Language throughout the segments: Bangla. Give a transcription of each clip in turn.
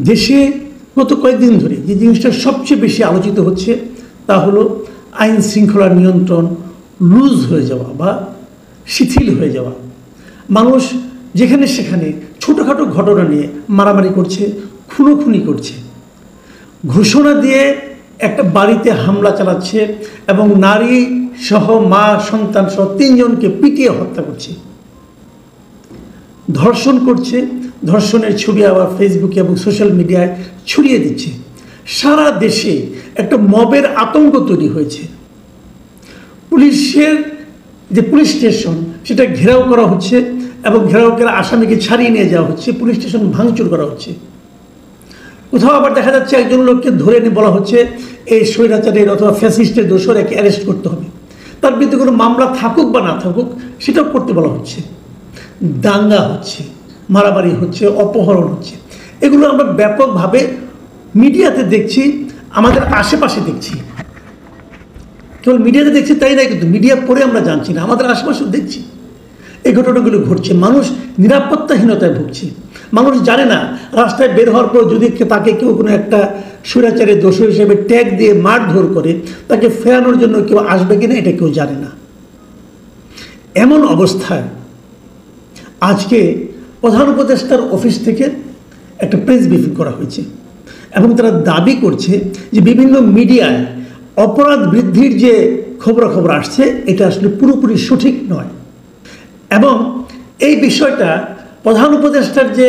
দেশে গত কয়েকদিন ধরে যে জিনিসটা সবচেয়ে বেশি আলোচিত হচ্ছে তা হলো আইন শৃঙ্খলা নিয়ন্ত্রণ লুজ হয়ে যাওয়া বা শিথিল হয়ে যাওয়া। মানুষ যেখানে সেখানে ছোটোখাটো ঘটনা নিয়ে মারামারি করছে, খুনোখুনি করছে, ঘোষণা দিয়ে একটা বাড়িতে হামলা চালাচ্ছে এবং নারী সহ মা সন্তান সহ 3 জনকে পিটিয়ে হত্যা করছে, ধর্ষণ করছে। ধর্ষণের ছবি আবার ফেসবুকে এবং সোশ্যাল মিডিয়ায় ছড়িয়ে দিচ্ছে। সারা দেশে একটা মবের আতঙ্ক তৈরি হয়েছে। পুলিশের যে পুলিশ স্টেশন সেটা ঘেরাও করা হচ্ছে এবং ঘেরাও করে আসামিকে ছাড়িয়ে নিয়ে যাওয়া হচ্ছে, পুলিশ স্টেশন ভাঙচুর করা হচ্ছে। কোথাও আবার দেখা যাচ্ছে একজন লোককে ধরে নিয়ে বলা হচ্ছে এই স্বৈরাচারের অথবা ফ্যাসিস্টের দোষর একে অ্যারেস্ট করতে হবে, তার বিরুদ্ধে কোনো মামলা থাকুক বা না থাকুক সেটাও করতে বলা হচ্ছে। দাঙ্গা হচ্ছে, মারামারি হচ্ছে, অপহরণ হচ্ছে। এগুলো আমরা ব্যাপকভাবে মিডিয়াতে দেখছি, আমাদের আশেপাশে দেখছি। কেবল মিডিয়াতে দেখছি তাই না, কিন্তু মিডিয়া পড়ে আমরা জানছি না, আমাদের আশেপাশেও দেখছি এই ঘটনাগুলো ঘটছে। মানুষ নিরাপত্তাহীনতায় ভুগছে। মানুষ জানে না রাস্তায় বের হওয়ার পর যদি তাকে কেউ কোনো একটা স্বৈরাচারের দোষ হিসেবে ট্যাগ দিয়ে মারধর করে তাকে ফেরানোর জন্য কেউ আসবে কিনা এটা কেউ জানে না। এমন অবস্থায় আজকে প্রধান উপদেষ্টার অফিস থেকে একটা প্রেস ব্রিফিং করা হয়েছে এবং তারা দাবি করছে যে বিভিন্ন মিডিয়ায় অপরাধ বৃদ্ধির যে খবরাখবর আসছে এটা আসলে পুরোপুরি সঠিক নয়। এবং এই বিষয়টা প্রধান উপদেষ্টার যে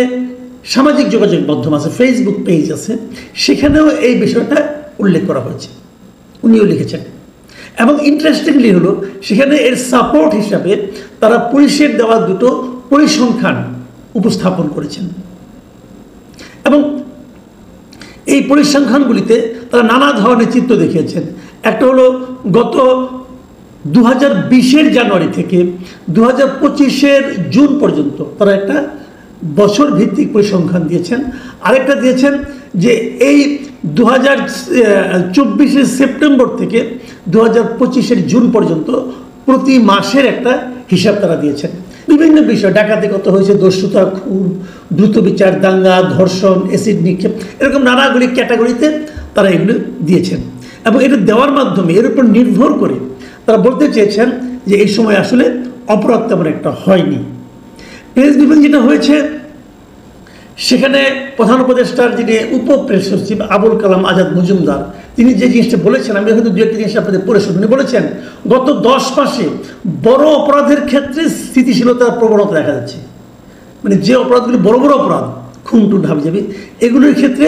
সামাজিক যোগাযোগ মাধ্যম আছে, ফেসবুক পেজ আছে, সেখানেও এই বিষয়টা উল্লেখ করা হয়েছে, উনিও লিখেছেন। এবং ইন্টারেস্টিংলি হলো সেখানে এর সাপোর্ট হিসাবে তারা পুলিশের দেওয়া 2টো পরিসংখ্যান উপস্থাপন করেছেন এবং এই পরিসংখ্যানগুলিতে তারা নানা ধরনের চিত্র দেখিয়েছেন। একটা হলো গত 2020-এর জানুয়ারি থেকে 2025-এর জুন পর্যন্ত তারা একটা বছর ভিত্তিক পরিসংখ্যান দিয়েছেন। আরেকটা দিয়েছেন যে এই 2024-এর সেপ্টেম্বর থেকে 2025-এর জুন পর্যন্ত প্রতি মাসের একটা হিসাব তারা দিয়েছেন। বিভিন্ন বিষয়, ডাকাতি কত হয়েছে, দস্যুতা, খুন, দ্রুত বিচার, দাঙ্গা, ধর্ষণ, অ্যাসিড নিক্ষেপ, এরকম নানাগুলি ক্যাটাগরিতে তারা এগুলো দিয়েছেন। এবং এটা দেওয়ার মাধ্যমে এর উপর নির্ভর করে তারা বলতে চেয়েছেন যে এই সময় আসলে অপরাধ তেমন একটা হয়নি। প্রেস ব্রিফিং যেটা হয়েছে সেখানে প্রধান উপদেষ্টার যিনি উপপ্রেস সচিব আবুল কালাম আজাদ মজুমদার তিনি যে জিনিসটা বলেছেন, আমি কিন্তু 2-1টি জিনিস আপনাদের পড়ে শুনি। উনি বলেছেন গত 10 মাসে বড় অপরাধের ক্ষেত্রে স্থিতিশীলতার প্রবণতা দেখা যাচ্ছে। মানে যে অপরাধগুলি বড় বড় অপরাধ, খুন টুন হাবিজাবি, এগুলোর ক্ষেত্রে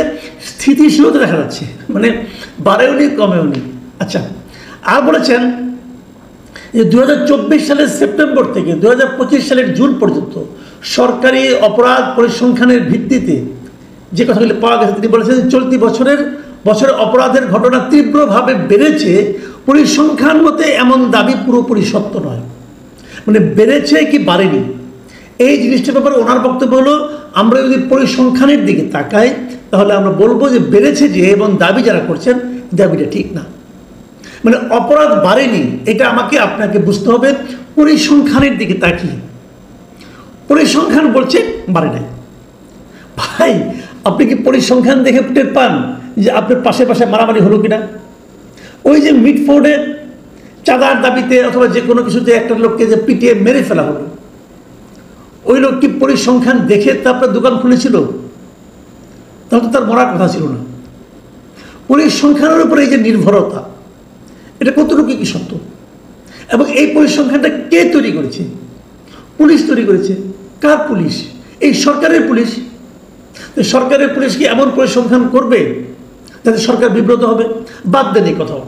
স্থিতিশীলতা দেখা যাচ্ছে, মানে বাড়েও নি কমেও নি। আচ্ছা, আর বলেছেন যে 2024 সালের সেপ্টেম্বর থেকে 2025 সালের জুন পর্যন্ত সরকারি অপরাধ পরিসংখ্যানের ভিত্তিতে যে কথাগুলি পাওয়া গেছে, তিনি বলেছেন চলতি বছরে অপরাধের ঘটনা তীব্রভাবে বেড়েছে। পরিসংখ্যান মতে এমন দাবি পুরোপুরি সত্য নয়, মানে বেড়েছে কি বাড়েনি এই জিনিসটার ব্যাপারে ওনার বক্তব্য হলো আমরা যদি পরিসংখ্যানের দিকে তাকাই তাহলে আমরা বলবো যে বেড়েছে যে, এবং দাবি যারা করছেন দাবিটা ঠিক না। মানে অপরাধ বাড়েনি, এটা আপনাকে বুঝতে হবে পরিসংখ্যানের দিকে তাকিয়ে। পরিসংখ্যান বলছে বাড়ে নাই। ভাই, আপনি কি পরিসংখ্যান দেখে টের পান যে আপনার পাশে মারামারি হলো কিনা? ওই যে মিটফোর্ডে চাঁদার দাবিতে অথবা যে কোনো কিছুতে একটা লোককে যে পিটিয়ে মেরে ফেলা হলো, ওই লোক কি পরিসংখ্যান দেখে তা আপনার দোকান খুলেছিল? তাহলে তো তার মরার কথা ছিল না। পরিসংখ্যানের উপরে এই যে নির্ভরতা, এটা কতটুকু কি সত্য? এবং এই পরিসংখ্যানটা কে তৈরি করেছে? পুলিশ তৈরি করেছে। কার পুলিশ? এই সরকারের পুলিশ। সরকারের পুলিশ কি এমন পরিসংখ্যান করবে যাতে সরকার বিব্রত হবে? বাদ দেন এই কথাও।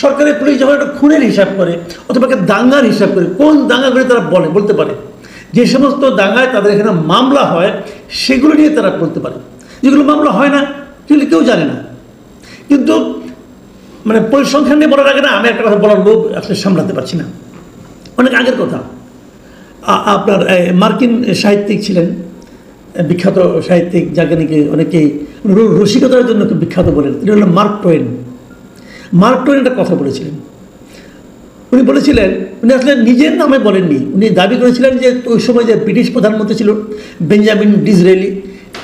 সরকারের পুলিশ যখন একটা খুনের হিসাব করে অথবা একটা দাঙ্গার হিসাব করে, কোন দাঙ্গা করে তারা বলতে পারে। যে সমস্ত দাঙ্গায় তাদের এখানে মামলা হয় সেগুলো নিয়ে তারা বলতে পারে। যেগুলো মামলা হয় না সেগুলো কেউ জানে না। কিন্তু মানে পরিসংখ্যান নিয়ে বলার আগে না আমি একটা কথা বলার লোভ আসলে সামলাতে পারছি না। অনেক আগের কথা, আপনার মার্কিন সাহিত্যিক ছিলেন, বিখ্যাত সাহিত্যিক, যাকে নাকি অনেকেই রসিকতার জন্য খুব বিখ্যাত বলেন, তিনি হলেন মার্ক টোয়েন। মার্ক টোয়েন একটা কথা বলেছিলেন। উনি বলেছিলেন, উনি আসলে নিজের নামে বলেননি, উনি দাবি করেছিলেন যে ওই সময় যে ব্রিটিশ প্রধানমন্ত্রী ছিল বেঞ্জামিন ডিসরেলি,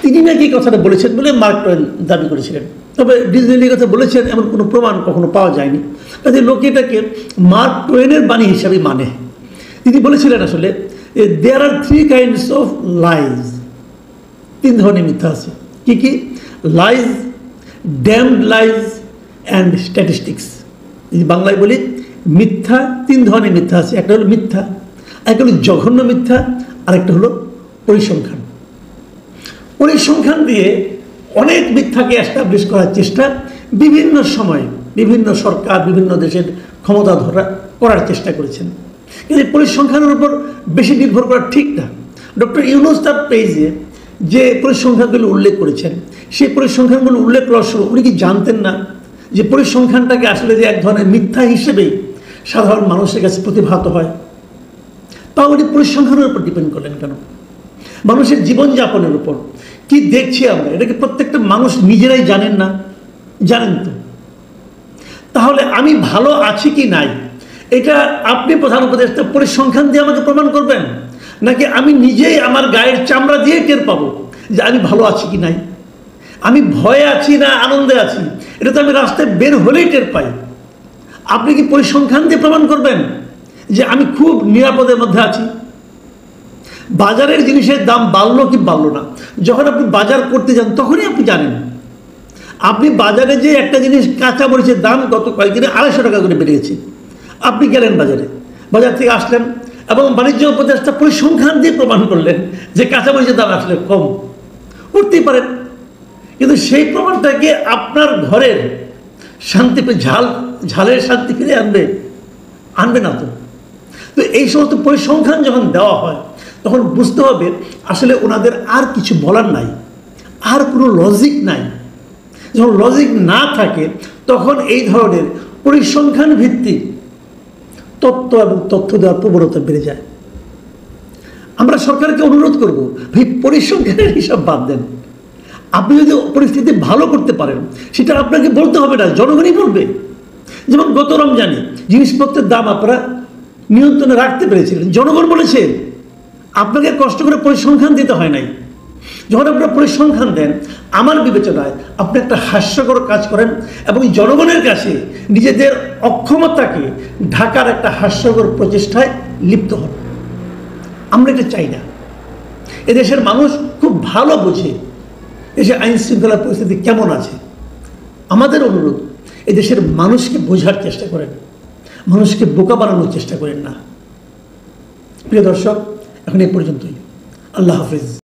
তিনি নাকি এই কথাটা বলেছেন বলে মার্ক টোয়েন দাবি করেছিলেন। তবে ডিজনি কথা বলেছেন এমন কোনো প্রমাণ কখনো পাওয়া যায়নি, কাজে লোকে এটাকে মার্ক টোয়েনের বাণী হিসাবে মানে। তিনি বলেছিলেন আসলে there are 3 kinds of lies, 3 ধরনের মিথ্যা আছে। কি কি? Lies, damned lies and statistics. বাংলায় বলি মিথ্যা, 3 ধরনের মিথ্যা আছে। একটা হলো মিথ্যা, একটা হলো জঘন্য মিথ্যা, আরেকটা হলো পরিসংখ্যান। পরিসংখ্যান দিয়ে অনেক মিথ্যাকে এস্টাবলিশ করার চেষ্টা বিভিন্ন সময়ে বিভিন্ন সরকার বিভিন্ন দেশের ক্ষমতা ধরা করার চেষ্টা করেছেন, কিন্তু পরিসংখ্যানের উপর বেশি নির্ভর করা ঠিক না। ডক্টর ইউনূস তার পেজে যে পরিসংখ্যানগুলো উল্লেখ করেছেন, সেই পরিসংখ্যানগুলো উল্লেখ করার সময় উনি কি জানতেন না যে পরিসংখ্যানটাকে আসলে যে এক ধরনের মিথ্যা হিসেবেই সাধারণ মানুষের কাছে প্রতিভাত হয়? তাও উনি পরিসংখ্যানের উপর ডিপেন্ড করলেন কেন? মানুষের জীবনযাপনের উপর কি দেখছি আমরা, এটাকে প্রত্যেকটা মানুষ নিজেরাই জানেন না? জানেন তো। তাহলে আমি ভালো আছি কি নাই, এটা আপনি প্রধান উপদেষ্টা পরিসংখ্যান দিয়ে আমাকে প্রমাণ করবেন, নাকি আমি নিজেই আমার গায়ের চামড়া দিয়ে টের পাবো যে আমি ভালো আছি কি নাই? আমি ভয়ে আছি না আনন্দে আছি, এটা তো আমি রাস্তায় বের হলেই টের পাই। আপনি কি পরিসংখ্যান দিয়ে প্রমাণ করবেন যে আমি খুব নিরাপদের মধ্যে আছি? বাজারের জিনিসের দাম বাড়লো কি বাড়লো না, যখন আপনি বাজার করতে যান তখনই আপনি জানেন। আপনি বাজারে যে একটা জিনিস কাঁচা মরিচের দাম গত কয়েকদিনে 250 টাকা করে বেড়েছে, আপনি গেলেন বাজারে, বাজার থেকে আসলেন এবং বাণিজ্য উপদেষ্টা পরিসংখ্যান দিয়ে প্রমাণ করলেন যে কাঁচা মরিচের দাম আসলে কম। করতেই পারেন, কিন্তু সেই প্রমাণটাকে আপনার ঘরের শান্তি ঝালের শান্তি ফিরে আনবে না তো। তো এই সমস্ত পরিসংখ্যান যখন দেওয়া হয় তখন বুঝতে হবে আসলে ওনাদের আর কিছু বলার নাই, আর কোনো লজিক নাই। যখন লজিক না থাকে তখন এই ধরনের পরিসংখ্যান ভিত্তিক তত্ত্ব এবং তথ্য দেওয়ার প্রবণতা বেড়ে যায়। আমরা সরকারকে অনুরোধ করব, ভাই পরিসংখ্যানের হিসাব বাদ দেন। আপনি যদি পরিস্থিতি ভালো করতে পারেন সেটা আপনাকে বলতে হবে না, জনগণই বলবে। যেমন গত রমজানে জিনিসপত্রের দাম আপনারা নিয়ন্ত্রণে রাখতে পেরেছিলেন, জনগণ বলেছে। আপনাকে কষ্ট করে পরিসংখ্যান দিতে হয় নাই। যখন আপনারা পরিসংখ্যান দেন, আমার বিবেচনায় আপনি একটা হাস্যকর কাজ করেন এবং জনগণের কাছে নিজেদের অক্ষমতাকে ঢাকার একটা হাস্যকর প্রচেষ্টায় লিপ্ত হন। আমরা এটা চাই না। এদেশের মানুষ খুব ভালো বোঝে দেশে আইন শৃঙ্খলা পরিস্থিতি কেমন আছে। আমাদের অনুরোধ, এদেশের মানুষকে বোঝার চেষ্টা করেন, মানুষকে বোকা বানানোর চেষ্টা করেন না। প্রিয় দর্শক, এখন এই পর্যন্তই। আল্লাহ হাফিজ।